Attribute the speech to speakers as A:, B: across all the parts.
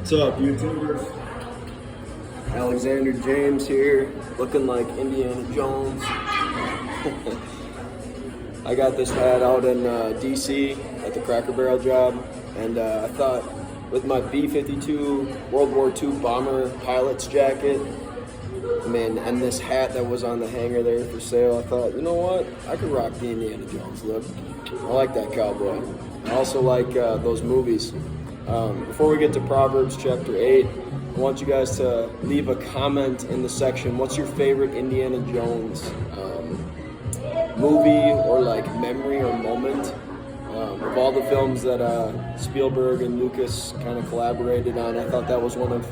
A: What's up, YouTubers? Alexander James here, looking like Indiana Jones. I got this hat out in DC at the Cracker Barrel job, and I thought with my B-52 World War II bomber pilot's jacket, and this hat that was on the hanger there for sale, I thought, you know what? I could rock the Indiana Jones look. I like that cowboy. I also like those movies. Before we get to Proverbs chapter 8, I want you guys to leave a comment in the section. What's your favorite Indiana Jones movie or like memory or moment? Of all the films that Spielberg and Lucas kind of collaborated on, I thought that was one of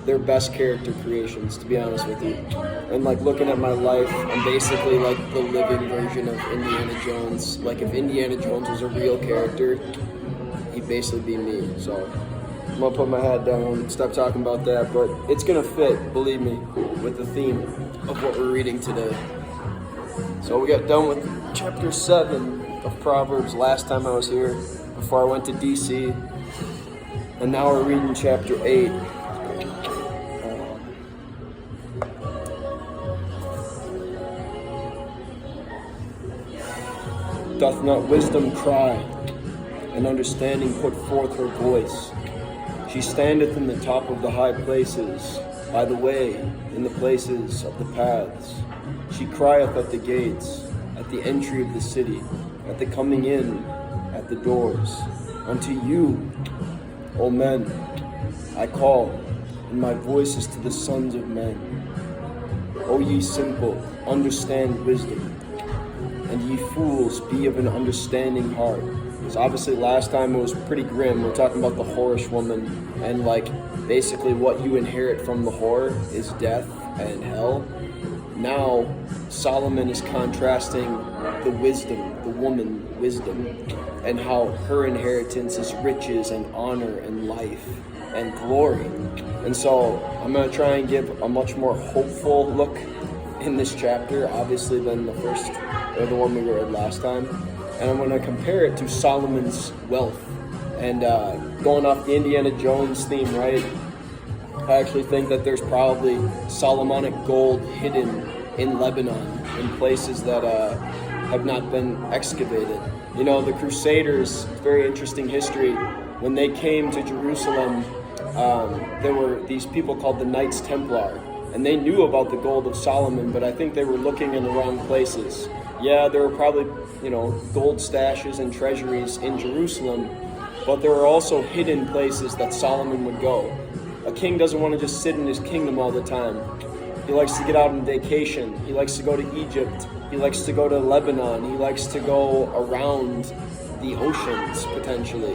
A: their best character creations, to be honest with you. And like looking at my life, I'm basically like the living version of Indiana Jones. Like if Indiana Jones was a real character, he'd basically be me. So I'm gonna put my hat down, stop talking about that, but it's gonna fit, believe me, with the theme of what we're reading today. So we got done with chapter 7 of Proverbs last time I was here, before I went to DC, and now we're reading chapter 8. Doth not wisdom cry, and understanding put forth her voice? She standeth in the top of the high places, by the way, in the places of the paths. She crieth at the gates, at the entry of the city, at the coming in, at the doors. Unto you, O men, I call, and my voice is to the sons of men. O ye simple, understand wisdom, and ye fools, be of an understanding heart. So obviously last time it was pretty grim. We're talking about the whorish woman, and like basically what you inherit from the whore is death and hell. Now Solomon is contrasting the wisdom, the woman wisdom, and how her inheritance is riches and honor and life and glory. And so I'm going to try and give a much more hopeful look in this chapter, obviously, than the first or the one we read last time. And I'm going to compare it to Solomon's wealth. And going off the Indiana Jones theme, right? I actually think that there's probably Solomonic gold hidden in Lebanon, in places that have not been excavated. You know, the Crusaders, very interesting history. When they came to Jerusalem, there were these people called the Knights Templar, and they knew about the gold of Solomon, but I think they were looking in the wrong places. Yeah, there were probably, gold stashes and treasuries in Jerusalem, but there were also hidden places that Solomon would go. A king doesn't want to just sit in his kingdom all the time. He likes to get out on vacation. He likes to go to Egypt. He likes to go to Lebanon. He likes to go around the oceans, potentially,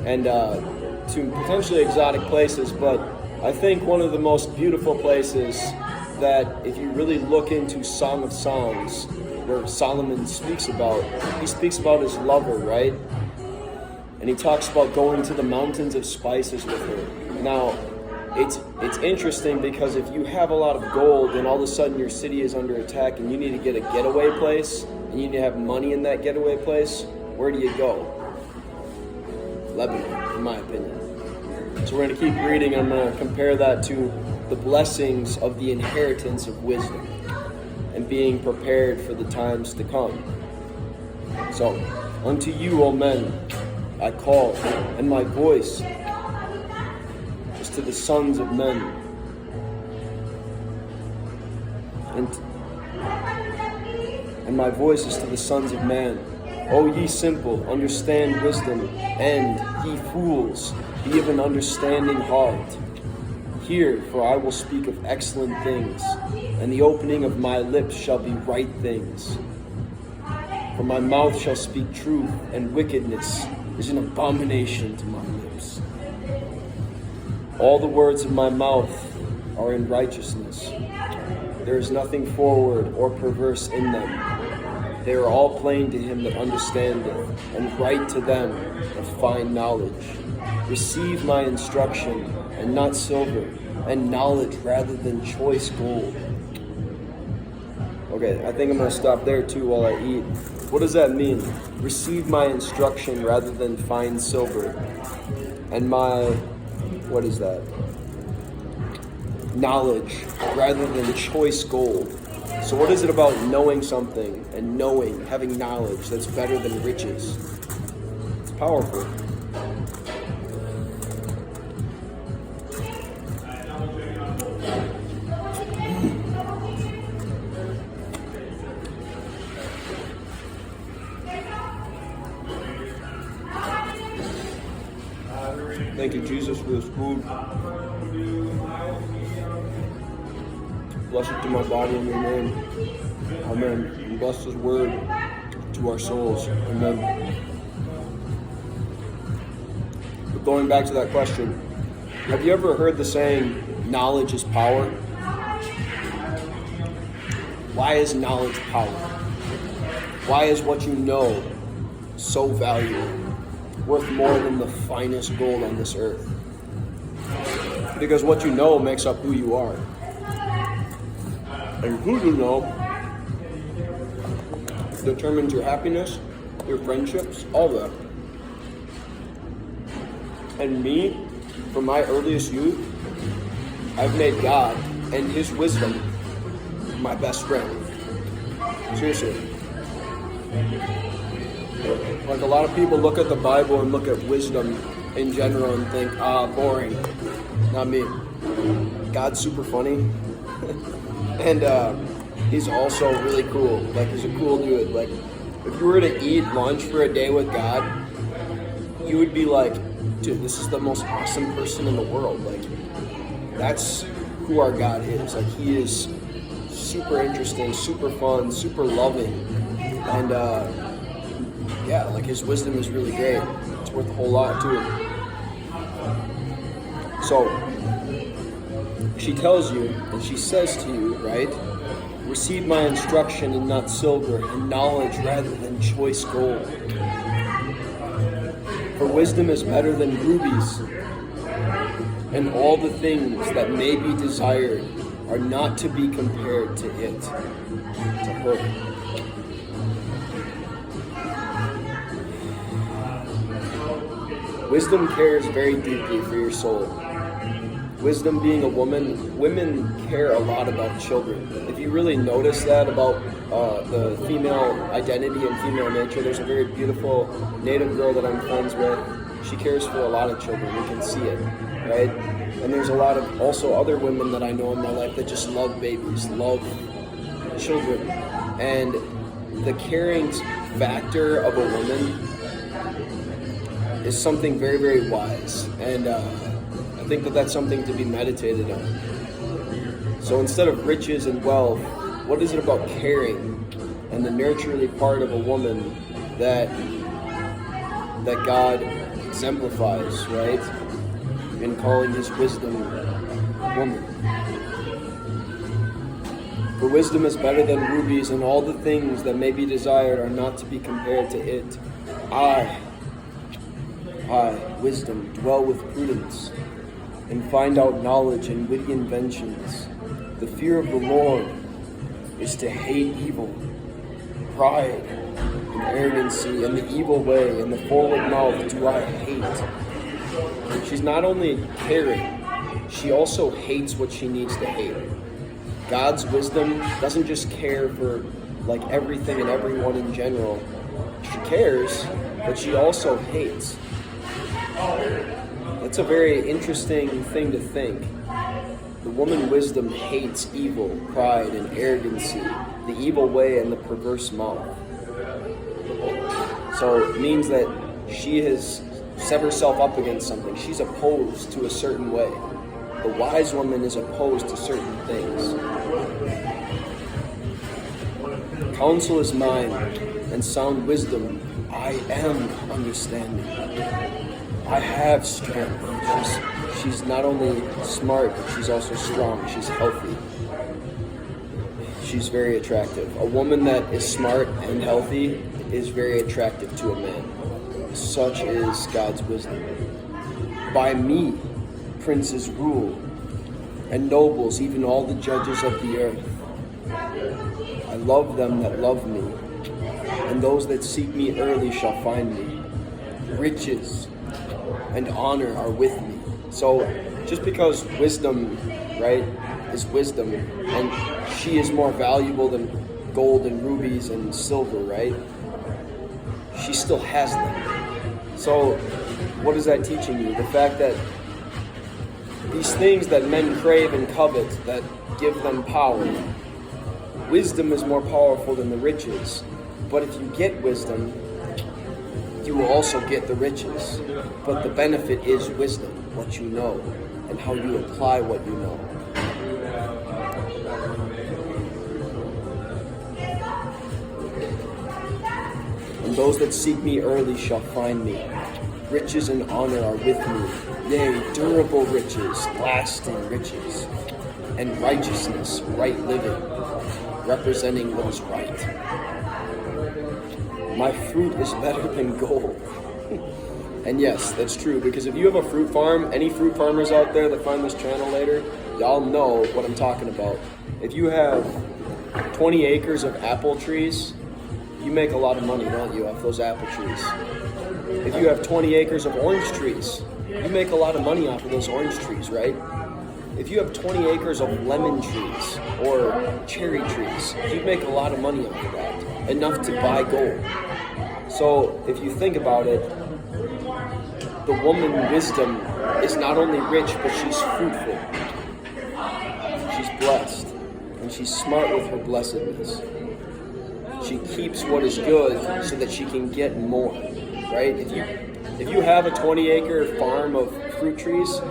A: and to potentially exotic places. But I think one of the most beautiful places that, if you really look into Song of Songs, where Solomon speaks about, he speaks about his lover, right? And he talks about going to the mountains of spices with her. Now, it's interesting because if you have a lot of gold and all of a sudden your city is under attack and you need to get a getaway place, and you need to have money in that getaway place, where do you go? Lebanon, in my opinion. So we're going to keep reading. I'm going to compare that to the blessings of the inheritance of wisdom and being prepared for the times to come. So, unto you, O men, I call, and my voice is to the sons of men. And my voice is to the sons of man. O ye simple, understand wisdom, and ye fools, be of an understanding heart. Hear, for I will speak of excellent things, and the opening of my lips shall be right things. For my mouth shall speak truth, and wickedness is an abomination to my lips. All the words of my mouth are in righteousness. There is nothing forward or perverse in them. They are all plain to him that understandeth, and right to them of fine knowledge. Receive my instruction, and not silver, and knowledge rather than choice gold. Okay, I think I'm going to stop there too while I eat. What does that mean? Receive my instruction rather than fine silver, and my what is that? Knowledge rather than choice gold. So what is it about knowing something and having knowledge that's better than riches? It's powerful. Thank you, Jesus, for this food. Bless it to my body in your name. Amen. And bless His word to our souls. Amen. But going back to that question, have you ever heard the saying, knowledge is power? Why is knowledge power? Why is what you know so valuable, worth more than the finest gold on this earth? Because what you know makes up who you are. And who you know determines your happiness, your friendships, all that. And me, from my earliest youth, I've made God and His wisdom my best friend. Seriously. Like a lot of people look at the Bible and look at wisdom in general and think, boring. Not me. God's super funny. And He's also really cool. Like, He's a cool dude. Like, if you were to eat lunch for a day with God, you would be like, dude, this is the most awesome person in the world. Like, that's who our God is. Like, He is super interesting, super fun, super loving. And yeah, like His wisdom is really great. It's worth a whole lot too. So she tells you and she says to you, right? Receive my instruction and not silver, and knowledge rather than choice gold. For wisdom is better than rubies, and all the things that may be desired are not to be compared to it, to her. Wisdom cares very deeply for your soul. Wisdom being a woman, women care a lot about children. If you really notice that about the female identity and female nature, there's a very beautiful native girl that I'm friends with. She cares for a lot of children. We can see it, right? And there's a lot of also other women that I know in my life that just love babies, love children. And the caring factor of a woman is something very, very wise. And I think that that's something to be meditated on. So instead of riches and wealth, what is it about caring and the nurturely part of a woman that God exemplifies, right? In calling His wisdom woman. For wisdom is better than rubies, and all the things that may be desired are not to be compared to it. I, wisdom, dwell with prudence, and find out knowledge and witty inventions. The fear of the Lord is to hate evil, pride, and arrogancy, and the evil way, and the forward mouth do I hate. She's not only caring, she also hates what she needs to hate. God's wisdom doesn't just care for like everything and everyone in general. She cares, but she also hates. That's a very interesting thing to think. The woman wisdom hates evil, pride, and arrogancy, the evil way and the perverse mouth. So it means that she has set herself up against something. She's opposed to a certain way. The wise woman is opposed to certain things. Counsel is mine, and sound wisdom I am understanding. I have strength. She's not only smart, but she's also strong. She's healthy. She's very attractive. A woman that is smart and healthy is very attractive to a man. Such is God's wisdom. By me, princes rule, and nobles, even all the judges of the earth. I love them that love me, and those that seek me early shall find me. Riches and honor are with me, So just because wisdom, right, is wisdom, and she is more valuable than gold and rubies and silver, right? She still has them. So what is that teaching you? The fact that these things that men crave and covet that give them power, wisdom is more powerful than the riches. But if you get wisdom, you will also get the riches. But the benefit is wisdom, what you know, and how you apply what you know. And those that seek me early shall find me. Riches and honor are with me, yea, durable riches, lasting riches, and righteousness, right living, representing what is right. My fruit is better than gold. And yes, that's true, because if you have a fruit farm, any fruit farmers out there that find this channel later, y'all know what I'm talking about. If you have 20 acres of apple trees, you make a lot of money, don't you, off those apple trees? If you have 20 acres of orange trees, you make a lot of money off of those orange trees, right? If you have 20 acres of lemon trees or cherry trees, you make a lot of money off of that, enough to buy gold. So if you think about it, the woman wisdom is not only rich, but she's fruitful. She's blessed, and she's smart with her blessedness. She keeps what is good so that she can get more, right? If you have a 20-acre farm of fruit trees,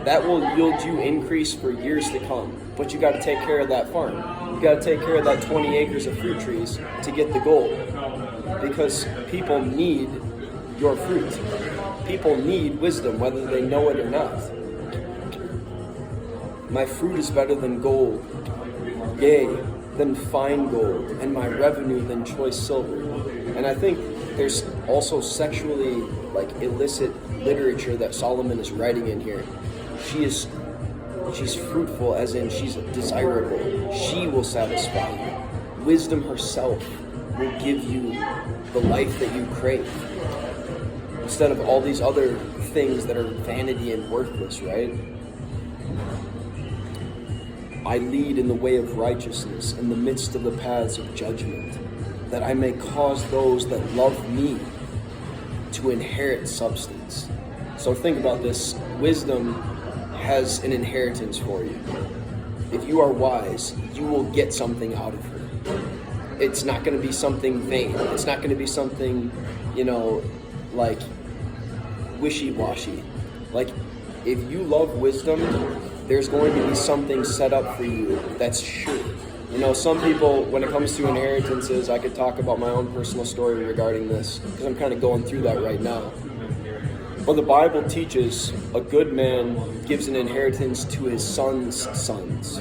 A: that will yield you increase for years to come. But you got to take care of that farm. You got to take care of that 20 acres of fruit trees to get the gold. Because people need your fruit. People need wisdom, whether they know it or not. My fruit is better than gold, yea, than fine gold, and my revenue than choice silver. And I think there's also sexually illicit literature that Solomon is writing in here. She's fruitful, as in she's desirable. She will satisfy you. Wisdom herself will give you the life that you crave, instead of all these other things that are vanity and worthless, right? I lead in the way of righteousness in the midst of the paths of judgment, that I may cause those that love me to inherit substance. So think about this. Wisdom has an inheritance for you. If you are wise, you will get something out of her. It's not going to be something vain. It's not going to be something, like wishy-washy. Like, if you love wisdom, there's going to be something set up for you that's sure. Some people, when it comes to inheritances, I could talk about my own personal story regarding this, because I'm kind of going through that right now. Well, the Bible teaches a good man gives an inheritance to his son's sons.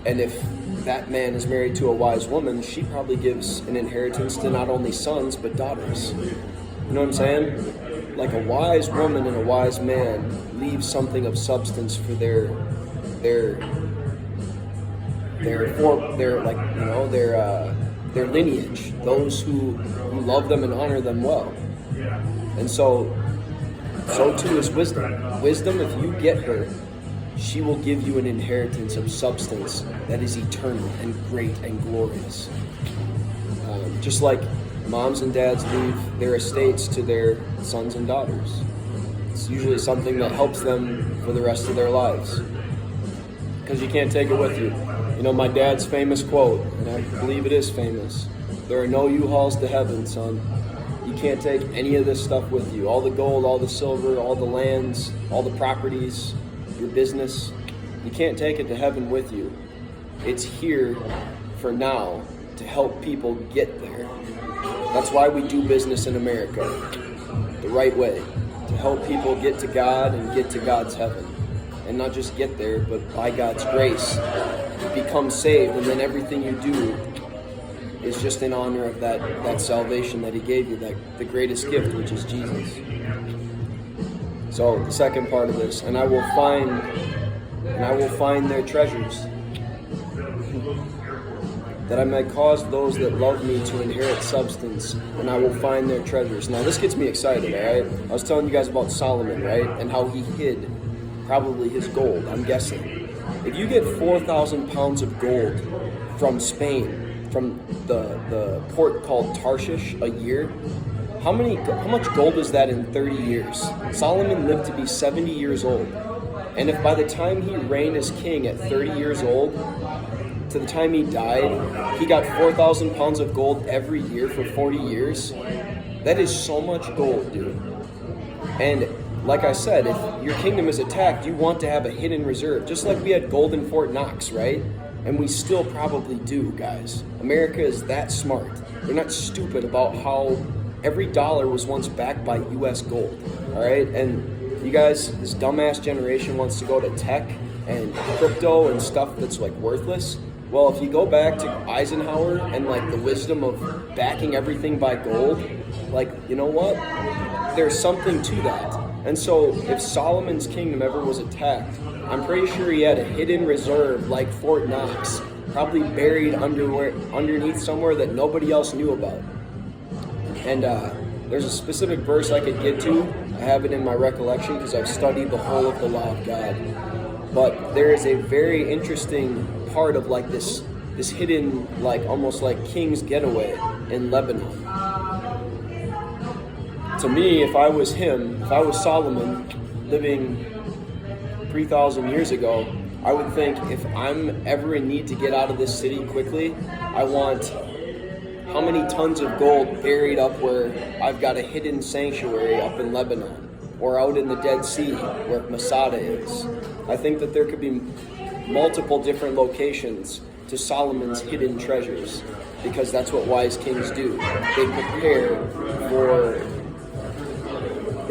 A: And if that man is married to a wise woman, she probably gives an inheritance to not only sons, but daughters. You know what I'm saying? Like, a wise woman and a wise man leave something of substance for their lineage, those who love them and honor them well. And so too is wisdom. Wisdom, if you get her, she will give you an inheritance of substance that is eternal and great and glorious. Just like moms and dads leave their estates to their sons and daughters. It's usually something that helps them for the rest of their lives, because you can't take it with you. My dad's famous quote, and I believe it is famous: there are no U-Hauls to heaven, son. You can't take any of this stuff with you. All the gold, all the silver, all the lands, all the properties, your business. You can't take it to heaven with you. It's here for now to help people get there. That's why we do business in America the right way, to help people get to God and get to God's heaven. And not just get there, but by God's grace, become saved, and then everything you do is just in honor of that salvation that he gave you, the greatest gift, which is Jesus. So the second part of this, and I will find their treasures. that I might cause those that love me to inherit substance, and I will find their treasures. Now this gets me excited, all right? I was telling you guys about Solomon, right? And how he hid probably his gold, I'm guessing. If you get 4,000 pounds of gold from Spain, from the port called Tarshish a year, how much gold is that in 30 years? Solomon lived to be 70 years old. And if by the time he reigned as king at 30 years old, to the time he died, he got 4,000 pounds of gold every year for 40 years, that is so much gold, dude. And like I said, if your kingdom is attacked, you want to have a hidden reserve. Just like we had gold in Fort Knox, right? And we still probably do, guys. America is that smart. They're not stupid about how every dollar was once backed by U.S. gold, all right? And you guys, this dumbass generation wants to go to tech and crypto and stuff that's like worthless. Well, if you go back to Eisenhower and like the wisdom of backing everything by gold, like, you know what? There's something to that. And so if Solomon's kingdom ever was attacked, I'm pretty sure he had a hidden reserve like Fort Knox, probably buried underneath somewhere that nobody else knew about. And there's a specific verse I could get to. I have it in my recollection because I've studied the whole of the law of God. But there is a very interesting part of like this hidden, like almost like King's Getaway in Lebanon. To me, if I was him, if I was Solomon living 3,000 years ago, I would think if I'm ever in need to get out of this city quickly, I want how many tons of gold buried up where I've got a hidden sanctuary up in Lebanon or out in the Dead Sea where Masada is. I think that there could be multiple different locations to Solomon's hidden treasures because that's what wise kings do. They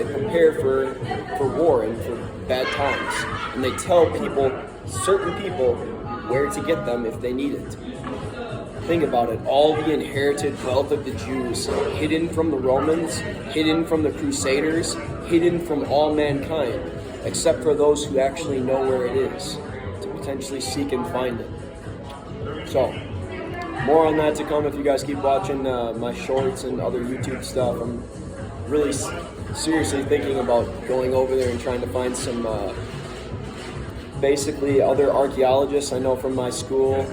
A: prepare for war and for bad times. And they tell certain people, where to get them if they need it. Think about it, all the inherited wealth of the Jews, hidden from the Romans, hidden from the Crusaders, hidden from all mankind, except for those who actually know where it is, to potentially seek and find it. So, more on that to come if you guys keep watching my shorts and other YouTube stuff. I'm really seriously thinking about going over there and trying to find some basically other archaeologists I know from my school,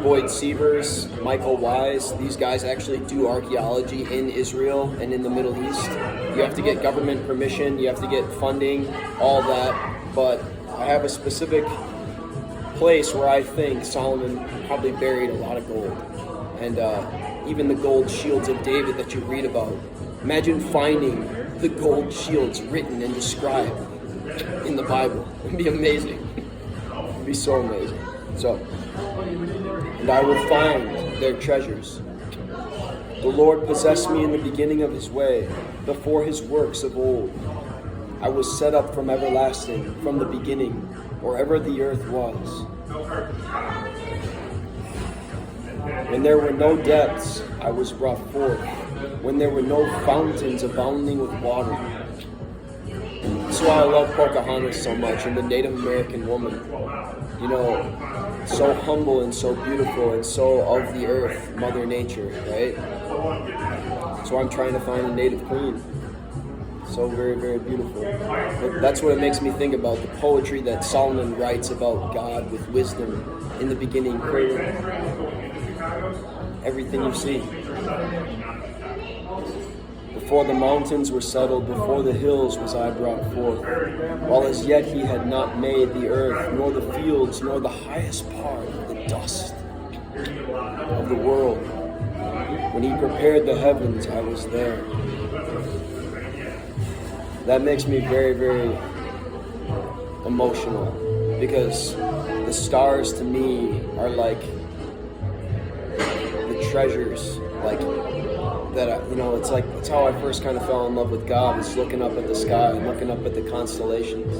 A: Boyd Sievers, Michael Wise. These guys actually do archaeology in Israel and in the Middle East. You have to get government permission, you have to get funding, all that. But I have a specific place where I think Solomon probably buried a lot of gold. And even the gold shields of David that you read about. Imagine finding the gold shields written and described in the Bible. It'd be amazing. It'd be so amazing. So, and I will find their treasures. The Lord possessed me in the beginning of his way, before his works of old. I was set up from everlasting, from the beginning, wherever the earth was. When there were no depths, I was brought forth. When there were no fountains abounding with water. That's why I love Pocahontas so much, and the Native American woman. You know, so humble and so beautiful and so of the earth, Mother Nature, right? So I'm trying to find a native queen. So very, very beautiful. But that's what it makes me think about, the poetry that Solomon writes about God with wisdom in the beginning, creating everything you see. Before the mountains were settled, before the hills was I brought forth, while as yet he had not made the earth, nor the fields, nor the highest part of the dust of the world. When he prepared the heavens, I was there. That makes me very, very emotional, because the stars to me are like the treasures, like that, you know, it's how I first kind of fell in love with God, is looking up at the sky and looking up at the constellations.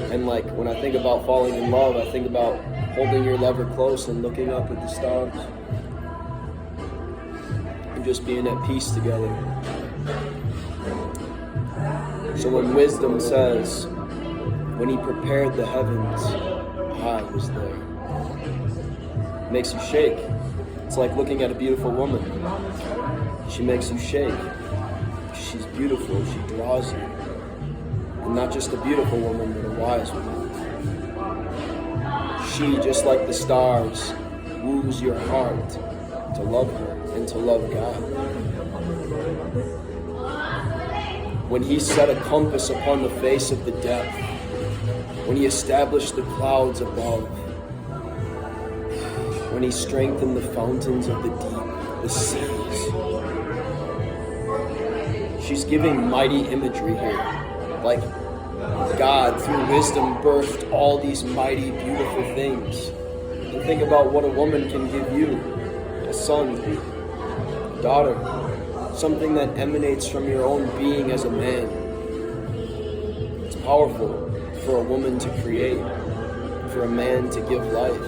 A: And like when I think about falling in love, I think about holding your lover close and looking up at the stars and just being at peace together. So when wisdom says, when he prepared the heavens, I was there, it makes you shake. It's like looking at a beautiful woman. She makes you shake. She's beautiful. She draws you. And not just a beautiful woman, but a wise woman. She, just like the stars, woos your heart to love her and to love God. When he set a compass upon the face of the depth, when he established the clouds above, when he strengthened the fountains of the deep, the seas. She's giving mighty imagery here. Like God, through wisdom, birthed all these mighty, beautiful things. And think about what a woman can give you. A son, a daughter, something that emanates from your own being as a man. It's powerful for a woman to create, for a man to give life,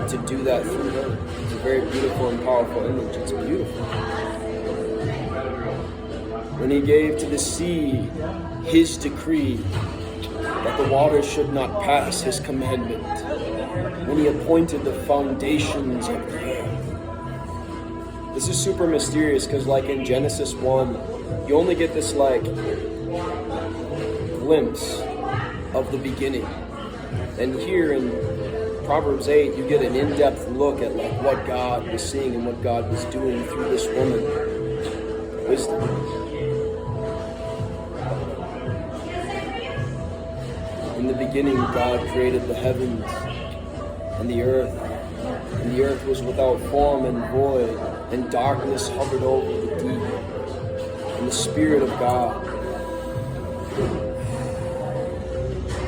A: to do that through her. It's a very beautiful and powerful image. It's beautiful. When he gave to the sea his decree that the waters should not pass his commandment, when he appointed the foundations of the earth. This is super mysterious because like in Genesis 1, you only get this like glimpse of the beginning. And here in Proverbs 8, you get an in-depth look at like what God was seeing and what God was doing through this woman. Wisdom. In the beginning, God created the heavens and the earth was without form and void, and darkness hovered over the deep, and the Spirit of God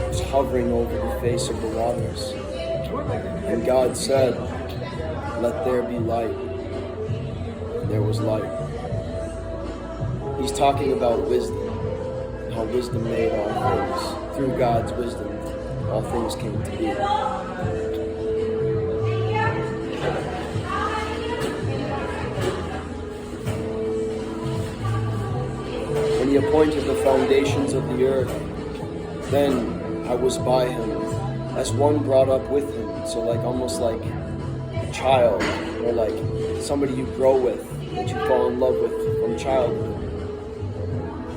A: was hovering over the face of the waters. And God said, "Let there be light." And there was light. He's talking about wisdom, how wisdom made all things. Through God's wisdom, all things came to be. When he appointed the foundations of the earth, then I was by him, as one brought up with him. So like almost like a child, or like somebody you grow with, that you fall in love with from childhood.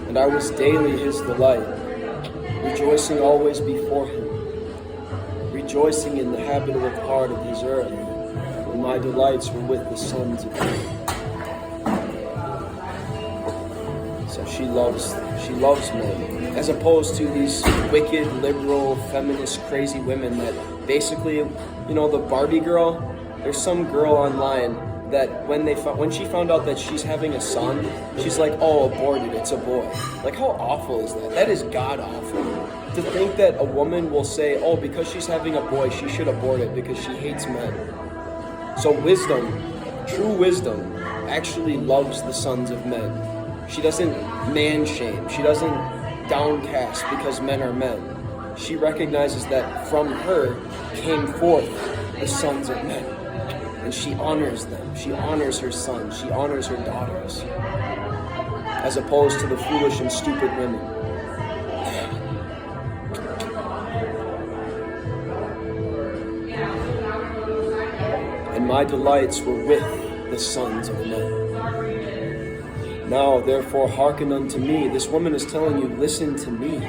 A: And I was daily his delight, rejoicing always before him, rejoicing in the habitable part of his earth, when my delights were with the sons of men. So she loves men, as opposed to these wicked, liberal, feminist, crazy women that basically, you know, the Barbie girl. There's some girl online that when she found out that she's having a son, she's like, "Oh, aborted, it's a boy." Like, how awful is that? That is god awful. To think that a woman will say, "Oh, because she's having a boy, she should abort it because she hates men." So wisdom, true wisdom, actually loves the sons of men. She doesn't man shame. She doesn't downcast because men are men. She recognizes that from her came forth the sons of men. And she honors them. She honors her sons. She honors her daughters. As opposed to the foolish and stupid women. And my delights were with the sons of men. Now, therefore, hearken unto me. This woman is telling you, listen to me.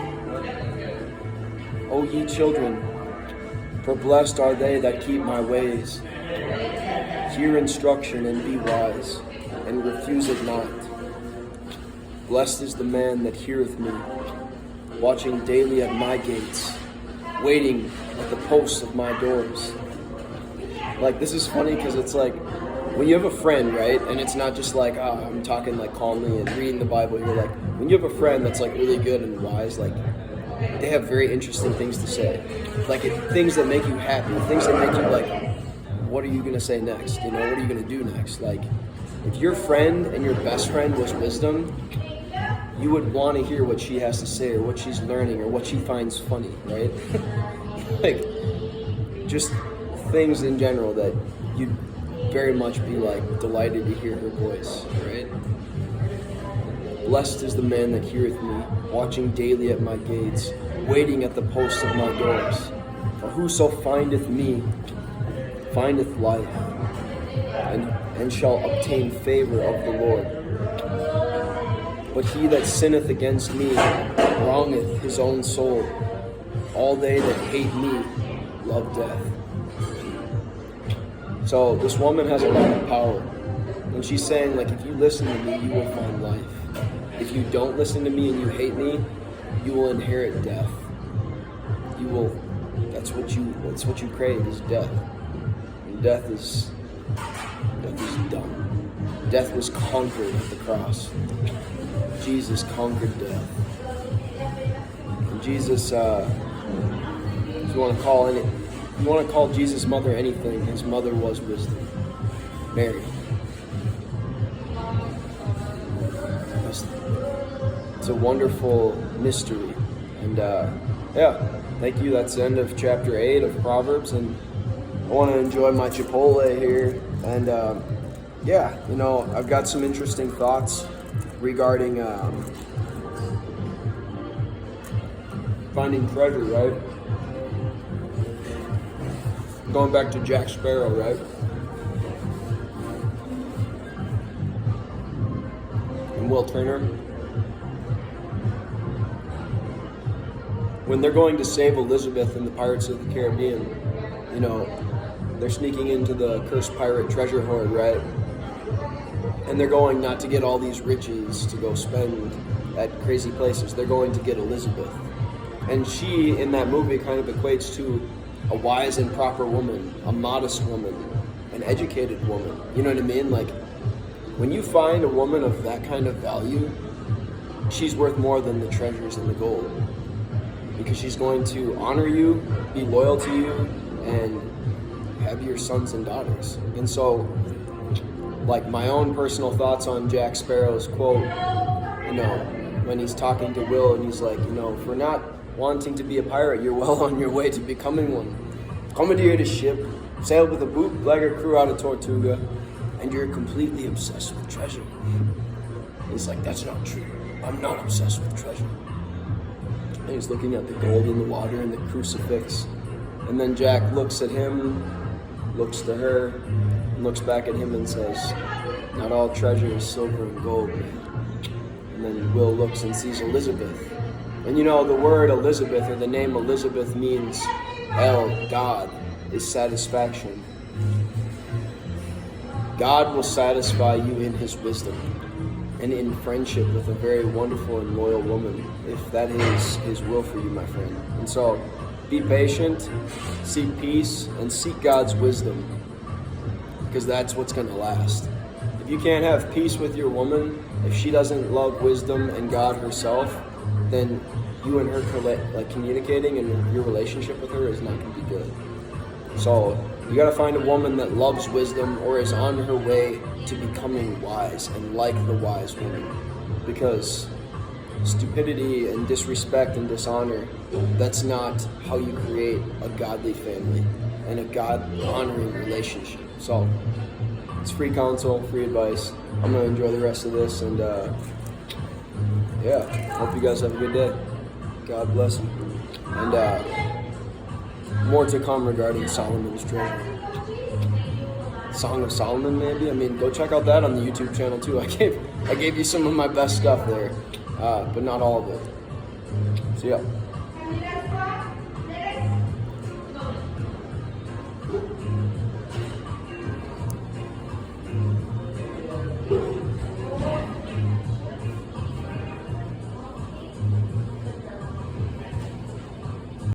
A: O ye children, for blessed are they that keep my ways. Hear instruction and be wise, and refuse it not. Blessed is the man that heareth me, watching daily at my gates, waiting at the posts of my doors. Like, this is funny because it's like, when you have a friend, right, and it's not just like, I'm talking like calmly and reading the Bible, you're like, when you have a friend that's like really good and wise, like, they have very interesting things to say. Like, things that make you happy, things that make you like, what are you going to say next? You know, what are you going to do next? Like, if your friend and your best friend was wisdom, you would want to hear what she has to say or what she's learning or what she finds funny, right? Like, just things in general that you'd very much be like delighted to hear her voice, right? Blessed is the man that heareth me, watching daily at my gates, waiting at the posts of my doors. For whoso findeth me, findeth life, and shall obtain favor of the Lord. But he that sinneth against me wrongeth his own soul. All they that hate me love death. So this woman has a lot of power. And she's saying, like, if you listen to me, you will find life. If you don't listen to me and you hate me, you will inherit death. You will, that's what you crave, is death. And death is done. Death was conquered at the cross. Jesus conquered death. And Jesus, if you want to call Jesus' mother anything, his mother was wisdom. Mary. It's a wonderful mystery. And thank you. That's the end of chapter 8 of Proverbs. And I want to enjoy my Chipotle here. And I've got some interesting thoughts regarding finding treasure, right? Going back to Jack Sparrow, right? And Will Turner. When they're going to save Elizabeth in the Pirates of the Caribbean, they're sneaking into the cursed pirate treasure hoard, right? And they're going not to get all these riches to go spend at crazy places. They're going to get Elizabeth. And she, in that movie, kind of equates to a wise and proper woman, a modest woman, an educated woman. You know what I mean? Like, when you find a woman of that kind of value, she's worth more than the treasures and the gold. Because she's going to honor you, be loyal to you, and have your sons and daughters. And so, like, my own personal thoughts on Jack Sparrow's quote, when he's talking to Will, and he's like, for not wanting to be a pirate, you're well on your way to becoming one. Commandeered a ship, sailed with a bootlegger crew out of Tortuga, and you're completely obsessed with treasure. He's like, that's not true. I'm not obsessed with treasure. And he's looking at the gold in the water and the crucifix. And then Jack looks at him, looks to her, and looks back at him and says, not all treasure is silver and gold, man. And then Will looks and sees Elizabeth. And the word Elizabeth, or the name Elizabeth, means God, is satisfaction. God will satisfy you in his wisdom and in friendship with a very wonderful and loyal woman, if that is his will for you, my friend. And so, be patient, seek peace, and seek God's wisdom, because that's what's going to last. If you can't have peace with your woman, if she doesn't love wisdom and God herself, then you and her communicating and your relationship with her is not going to be good. So you got to find a woman that loves wisdom or is on her way to becoming wise and like the wise woman, because stupidity and disrespect and dishonor, that's not how you create a godly family and a God-honoring relationship. So it's free counsel, free advice. I'm going to enjoy the rest of this, and hope you guys have a good day. God bless you. And more to come regarding Solomon's treasure. Song of Solomon, maybe? Go check out that on the YouTube channel too. I gave you some of my best stuff there, but not all of it. So yeah.